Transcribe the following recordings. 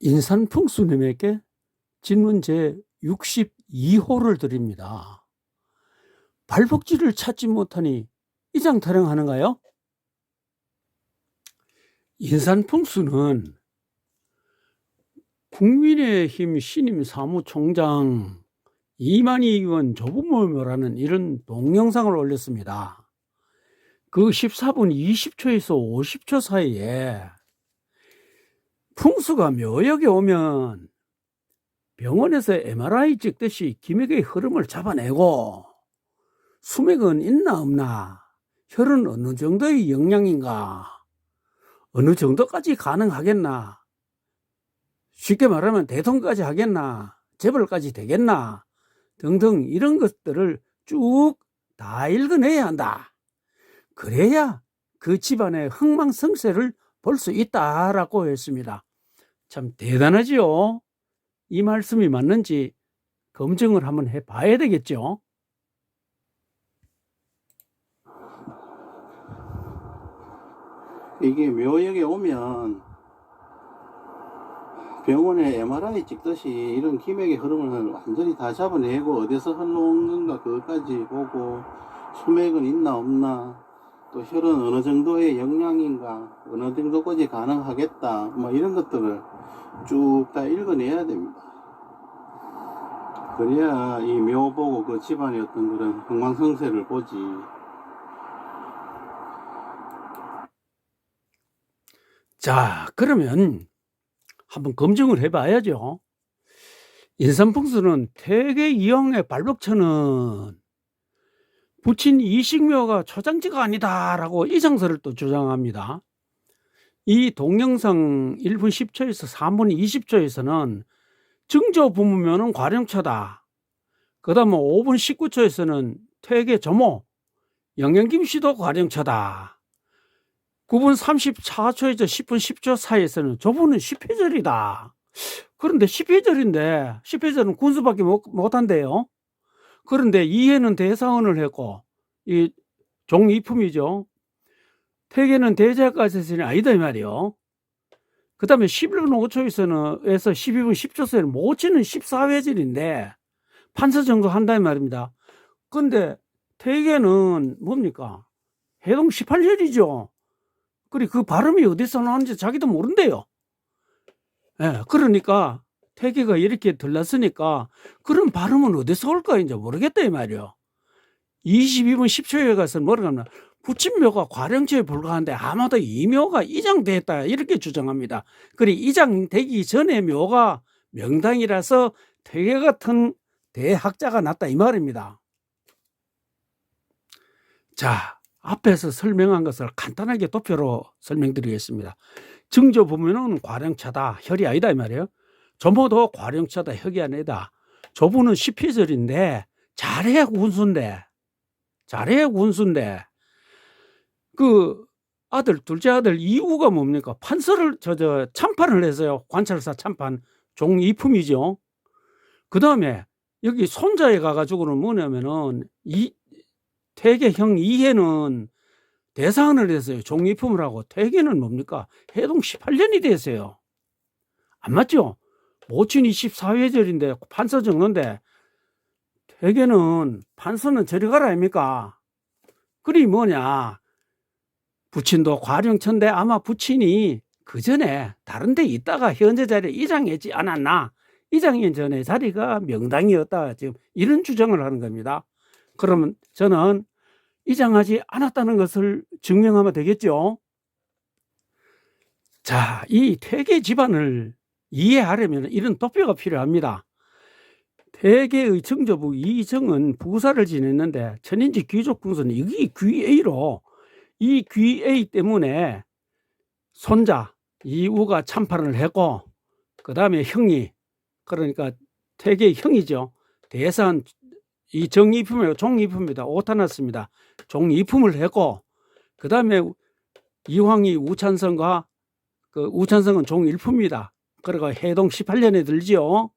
인산풍수님에게 질문 제 62호를 드립니다. 발복지를 찾지 못하니 이장 타령하는가요? 인산풍수는 국민의힘 신임 사무총장 이만희 의원 조부모묘라는 이런 동영상을 올렸습니다. 그 14분 20초에서 50초 사이에 풍수가 묘역에 오면 병원에서 MRI 찍듯이 기맥의 흐름을 잡아내고 수맥은 있나 없나, 혈은 어느 정도의 영양인가, 어느 정도까지 가능하겠나, 쉽게 말하면 대통까지 하겠나, 재벌까지 되겠나 등등 이런 것들을 쭉 다 읽어내야 한다. 그래야 그 집안의 흥망성쇠를 볼 수 있다라고 했습니다. 참 대단하지요. 이 말씀이 맞는지 검증을 한번 해봐야 되겠죠. 이게 묘역에 오면 병원에 MRI 찍듯이 이런 기맥의 흐름을 완전히 다 잡아내고 어디서 흘러오는가 그것까지 보고 수맥은 있나 없나, 또 혈은 어느 정도의 영양인가, 어느 정도까지 가능하겠다, 뭐 이런 것들을 쭉 다 읽어내야 됩니다. 그래야 이 묘 보고 그 집안의 어떤 그런 흥망성쇠를 보지. 자, 그러면 한번 검증을 해봐야죠. 인산풍수는 퇴계 이황의 발복처는 부친 이식묘가 초장지가 아니다라고 이장설을 또 주장합니다. 이 동영상 1분 10초에서 3분 20초에서는 증조 부무묘는 과령차다. 그 다음 5분 19초에서는 퇴계 조모, 영양김씨도 과령차다. 9분 34초에서 10분 10초 사이에서는 조부는 10회절이다. 그런데 10회절인데 10회절은 군수밖에 못한대요. 그런데 이해는 대사원을 했고 이 종이품이죠. 퇴계는 대자까지 했으니 아니다 이 말이요. 그 다음에 11분 5초에서 12분 10초에는 모치는 14회절인데 판서 정도 한다 이 말입니다. 근데 퇴계는 뭡니까? 해동 18절이죠. 그리고 그 발음이 어디서 나오는지 자기도 모른대요. 예, 그러니까 퇴계가 이렇게 들렸으니까 그런 발음은 어디서 올까 이제 모르겠다 이 말이요. 22분 10초에 가서 뭐라고 하나, 부친묘가 과령처에 불과한데 아마도 이 묘가 이장됐다 이렇게 주장합니다. 그리고 이장되기 전에 묘가 명당이라서 퇴계 같은 대학자가 났다 이 말입니다. 자, 앞에서 설명한 것을 간단하게 도표로 설명드리겠습니다. 증조 부문은 과령차다, 혈이 아니다 이 말이에요. 조모도 과령차다, 혈이 아니다. 조부는 10회절인데 잘해야 군수인데 그 아들, 둘째 아들 이우가 뭡니까? 판서를 참판을 했어요. 관찰사 참판, 종이품이죠. 그 다음에 여기 손자에 가가지고는 뭐냐면은 이 퇴계형 이해는 대사원을 했어요. 종이품을 하고. 퇴계는 뭡니까? 해동 18년이 됐어요. 안 맞죠? 모친 24회절인데 판서 정도인데 퇴계는 판서는 저리 가라 아닙니까? 그리 뭐냐, 부친도 과령천데 아마 부친이 그 전에 다른 데 있다가 현재 자리에 이장했지 않았나, 이장이 전에 자리가 명당이었다, 지금 이런 주장을 하는 겁니다. 그러면 저는 이장하지 않았다는 것을 증명하면 되겠죠. 자, 이 퇴계 집안을 이해하려면 이런 도표가 필요합니다. 퇴계의 증조부 이정은 부사를 지냈는데 천인지 귀족 풍수는 여기 귀A로, 이 귀A 때문에 손자 이우가 참판을 했고, 그 다음에 형이, 그러니까 퇴계의 형이죠. 대산 이 정이품이에요. 종이품입니다. 오타났습니다. 종이품을 했고, 그 다음에 이황이 우찬성과 그 우찬성은 종일품입니다. 그리고 해동 18년에 들지요.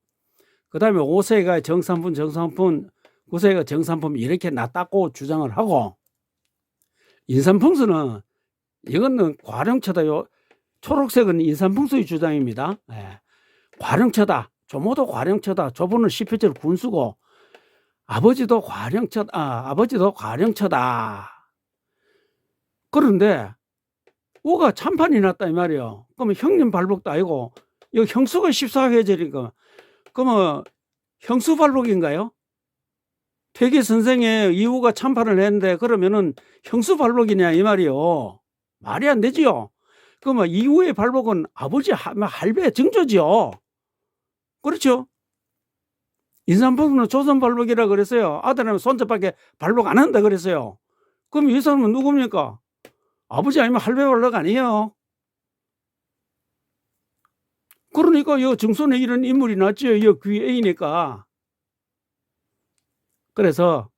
그 다음에 5세가 정삼품, 9세가 정삼품 이렇게 놨다고 주장을 하고, 인산풍수는 이거는 과령차다요. 초록색은 인산풍수의 주장입니다. 예. 과령처다. 조모도 과령처다. 조부는 10회절 군수고 아버지도 과령처다. 그런데 우가 참판이 났다 이 말이에요. 그러면 형님 발복도 아니고 이 형수가 14회절이니까 그러면 형수 발복인가요? 퇴계 선생의 이후가 참판을 했는데 그러면은 형수 발복이냐 이 말이요. 말이 안 되지요. 그러면 이후의 발복은 아버지 할배 증조지요. 그렇죠? 인삼법은 조선 발복이라 그랬어요. 아들하면 손자밖에 발복 안 한다 그랬어요. 그럼 이 사람은 누굽니까? 아버지 아니면 할배 발복 아니에요. 그러니까 이 증손에 이런 인물이 났죠. 이 귀애이니까. 그래서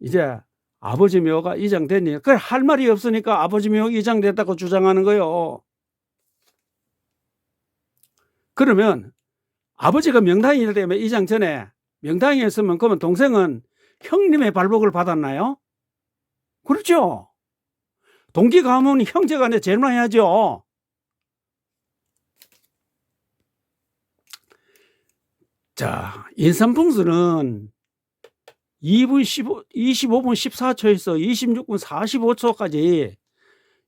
이제 아버지 묘가 이장되니 그 할 말이 없으니까 아버지 묘가 이장됐다고 주장하는 거예요. 그러면 아버지가 명당이 되면 이장 전에 명당에 있으면 그러면 동생은 형님의 발복을 받았나요? 그렇죠. 동기 가문 형제간에 제문해야죠. 자, 인삼풍수는 2분 25분 14초에서 26분 45초까지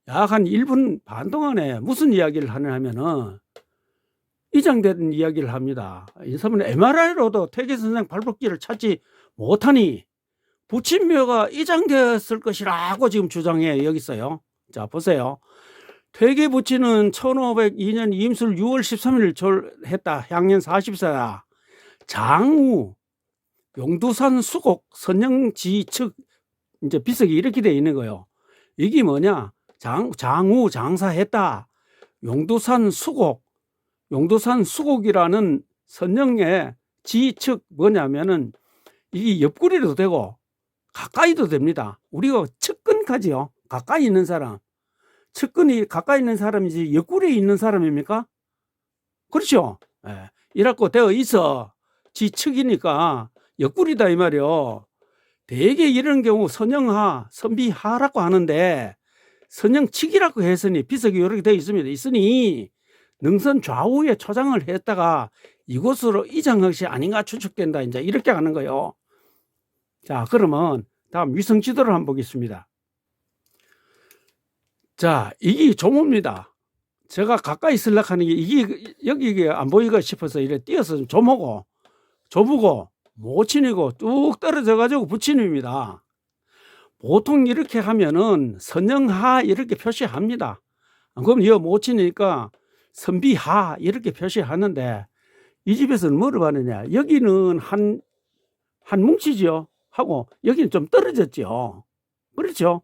약 한 1분 반 동안에 무슨 이야기를 하냐면은 이장된 이야기를 합니다. 인삼은 MRI로도 퇴계 선생 발복기를 찾지 못하니 부친묘가 이장되었을 것이라고 지금 주장해 여기 있어요. 자, 보세요. 퇴계 부친은 1502년 임술 6월 13일 졸했다. 향년 40세다. 장우 용두산 수곡 선영지 측 이제 비석이 이렇게 돼 있는 거예요. 이게 뭐냐? 장우 장사했다. 용두산 수곡이라는 선영의 지측 뭐냐면은 이게 옆구리도 되고 가까이도 됩니다. 우리가 측근까지요. 가까이 있는 사람. 측근이 가까이 있는 사람이지 옆구리에 있는 사람입니까? 그렇죠. 예. 이라고 되어 있어. 지측이니까 옆구리다 이 말이요. 대개 이런 경우 선영하, 선비하라고 하는데 선영측이라고 했으니 비석이 이렇게 되어 있습니다. 있으니 능선 좌우에 초장을 했다가 이곳으로 이장한 것이 아닌가 추측된다. 이제 이렇게 하는 거예요. 자, 그러면 다음 위성 지도를 한번 보겠습니다. 자, 이게 조모입니다. 제가 가까이 있으려고 하는 게 이게 여기 안 보이가 싶어서 이래 띄어서 조부고 모친이고 뚝 떨어져 가지고 부친입니다. 보통 이렇게 하면은 선영하 이렇게 표시합니다. 그럼 이 모친이니까 선비하 이렇게 표시하는데 이 집에서는 뭐를 받느냐? 여기는 한 뭉치죠 하고 여기는 좀 떨어졌죠. 그렇죠?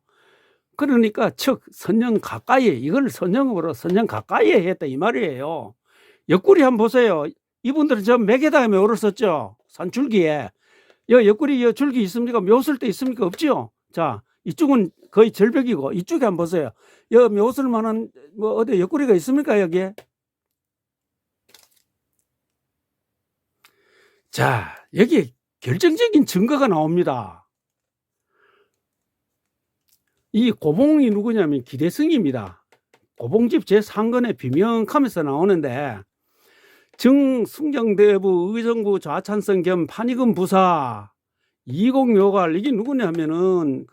그러니까 즉 선영 가까이 이걸 선영으로 선영 가까이에 했다 이 말이에요. 옆구리 한번 보세요. 이분들은 저 맥에다가 묘를 썼죠. 산줄기에. 옆구리 줄기 있습니까? 묘쓸 때 있습니까? 없죠. 자, 이쪽은 거의 절벽이고 이쪽에 한번 보세요. 묘쓸 만한 뭐 어디 옆구리가 있습니까? 여기에. 자, 여기 결정적인 증거가 나옵니다. 이 고봉이 누구냐면 기대승입니다. 고봉집 제3권의 비명하면서 나오는데 정승경대부 의정부 좌찬성 겸 판이금 부사 이공묘갈 이게 누구냐면은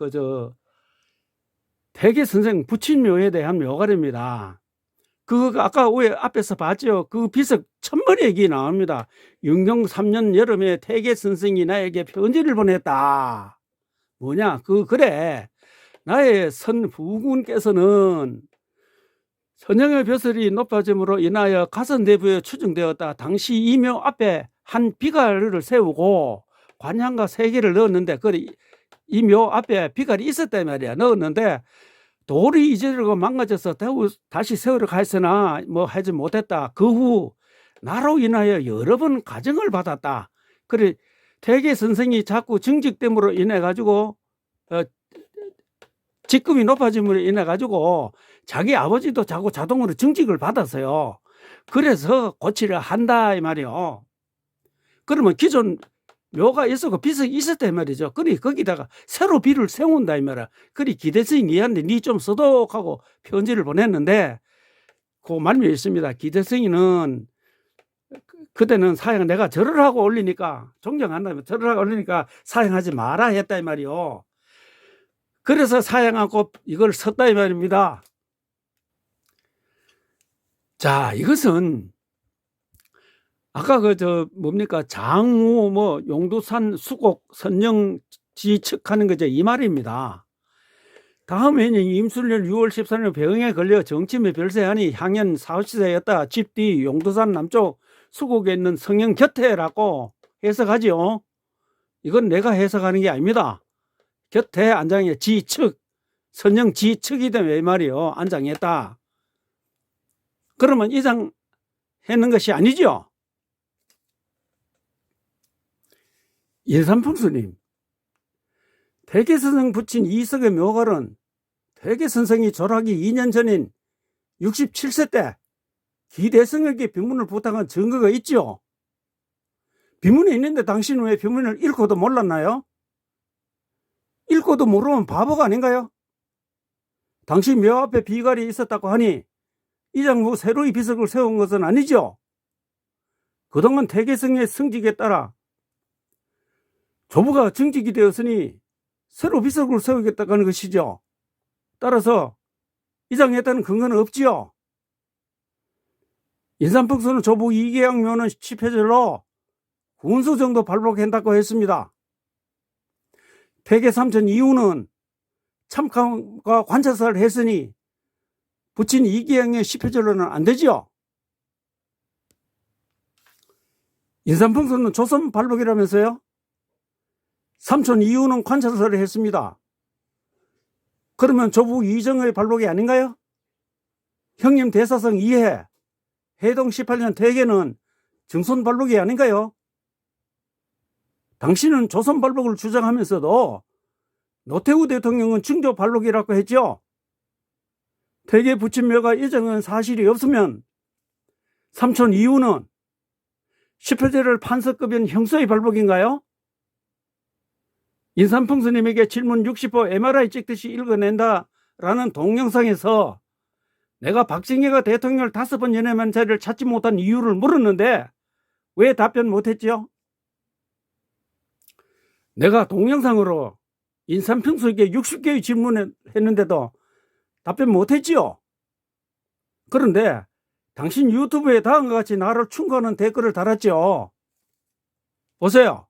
대개 선생 부친묘에 대한 묘갈입니다. 아까 왜 앞에서 봤죠? 그 비석 천번의 얘기 나옵니다. 영경 3년 여름에 태계 선생이 나에게 편지를 보냈다. 뭐냐? 그래. 나의 선후군께서는 선영의 벼슬이 높아짐으로 인하여 가선 내부에 추정되었다. 당시 이묘 앞에 한 비갈을 세우고 관향과 3개를 넣었는데 이 묘 앞에 비갈이 있었단 말이야. 넣었는데 돌이 이제르고 망가져서 다시 세우러 갔으나 뭐 하지 못했다. 그 후 나로 인하여 여러 번 가정을 받았다. 그래 퇴계 선생이 자꾸 증직됨으로 인해 가지고 직급이 높아짐으로 인해 가지고 자기 아버지도 자꾸 자동으로 증직을 받았어요. 그래서 고치려 한다 이 말이요. 그러면 기존 묘가 있었고 비석이 있었단 말이죠. 그리 거기다가 새로 비를 세운다 이 말이야. 그리 기대승이 니한테 니 좀 써독 하고 편지를 보냈는데 그 말씀이 있습니다. 기대승이는 그때는 사양 내가 절을 하고 올리니까 존경한다면 절을 하고 올리니까 사양하지 마라 했다 이 말이요. 그래서 사양하고 이걸 썼다 이 말입니다. 자, 이것은 아까 뭡니까 장우 용두산 수곡 선령지측하는 거죠 이 말입니다. 다음에는 임술년 6월 14일 병에 걸려 정침에 별세하니 향연 40세였다. 집 뒤 용두산 남쪽 수곡에 있는 성령 곁에라고 해석하죠. 이건 내가 해석하는 게 아닙니다. 곁에 안장에 지측, 선령 지측이 되면 왜 말이요? 안장했다. 그러면 이장했는 것이 아니죠. 인삼풍수님, 대개선생 붙인 이석의 묘갈은 대개선생이 졸하기 2년 전인 67세 때 기대성에게 비문을 부탁한 증거가 있죠. 비문이 있는데 당신은 왜 비문을 읽고도 몰랐나요? 읽고도 모르면 바보가 아닌가요? 당신 묘 앞에 비갈이 있었다고 하니 이장 후 새로이 비석을 세운 것은 아니죠. 그동안 대개성의 성직에 따라 조부가 정직이 되었으니 새로 비석을 세우겠다고 하는 것이죠. 따라서 이장했다는 근거는 없지요. 인삼풍수는 조부 이계양 묘는 10회절로 군수 정도 발복한다고 했습니다. 폐계 삼천 이후는 참관과 관찰사를 했으니 붙인 이계양의 10회절로는 안 되지요. 인삼풍수는 조선 발복이라면서요? 삼촌 이후는 관찰사를 했습니다. 그러면 조부 이정의 발록이 아닌가요? 형님 대사성 2회 해동 18년 대개는 증손 발록이 아닌가요? 당신은 조선 발록을 주장하면서도 노태우 대통령은 증조 발록이라고 했죠. 대개 붙인 묘가 이정은 사실이 없으면 삼촌 이후는 10회제를 판서급인 형소의 발록인가요? 인삼풍수님에게 질문 60호 MRI 찍듯이 읽어낸다라는 동영상에서 내가 박정희가 대통령을 5번 연임한 자리를 찾지 못한 이유를 물었는데 왜 답변 못했죠? 내가 동영상으로 인삼풍수에게 60개의 질문을 했는데도 답변 못했지요. 그런데 당신 유튜브에 다음과 같이 나를 충고하는 댓글을 달았죠. 보세요.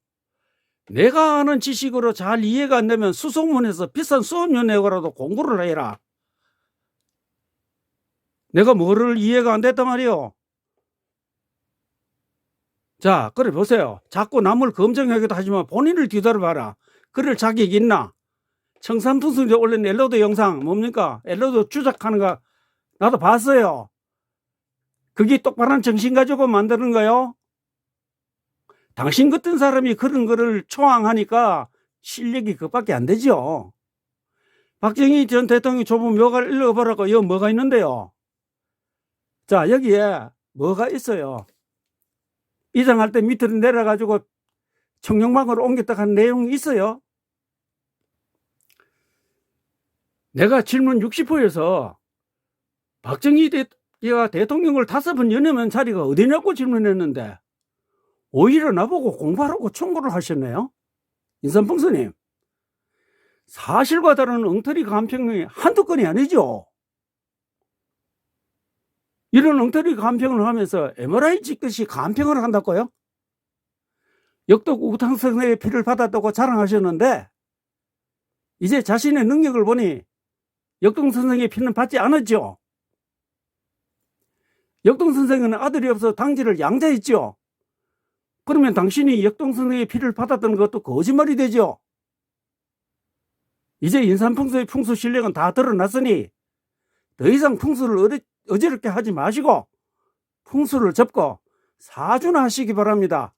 내가 아는 지식으로 잘 이해가 안 되면 수송문에서 비싼 수업료 내고라도 공부를 해라. 내가 뭐를 이해가 안 됐단 말이요. 자, 그래 보세요. 자꾸 남을 검증하기도 하지만 본인을 뒤돌아봐라. 그럴 자격이 있나? 청산풍수에 올린 엘로드 영상 뭡니까? 엘로드 주작하는 거 나도 봤어요. 그게 똑바른 정신 가지고 만드는 거요? 당신 같은 사람이 그런 거를 초항하니까 실력이 그밖에 안 되죠. 박정희 전 대통령이 조부 묘가를 읽어보라고 여기 뭐가 있는데요. 자, 여기에 뭐가 있어요. 이장할 때 밑으로 내려가지고 청룡방으로 옮겼다 한 내용이 있어요. 내가 질문 60호에서 박정희 대통령을 5번 연임한 자리가 어디냐고 질문했는데 오히려 나보고 공부하라고 충고를 하셨네요. 인삼풍수님, 사실과 다른 엉터리 간평이 한두 건이 아니죠. 이런 엉터리 간평을 하면서 MRI 찍듯이 간평을 한다고요? 역독 우탕성의 피를 받았다고 자랑하셨는데 이제 자신의 능력을 보니 역동 선생의 피는 받지 않았죠. 역동 선생은 아들이 없어 당지를 양자했죠. 그러면 당신이 역동 선생의 피를 받았던 것도 거짓말이 되죠. 이제 인삼풍수의 풍수 실력은 다 드러났으니 더 이상 풍수를 어지럽게 하지 마시고 풍수를 접고 사주나 하시기 바랍니다.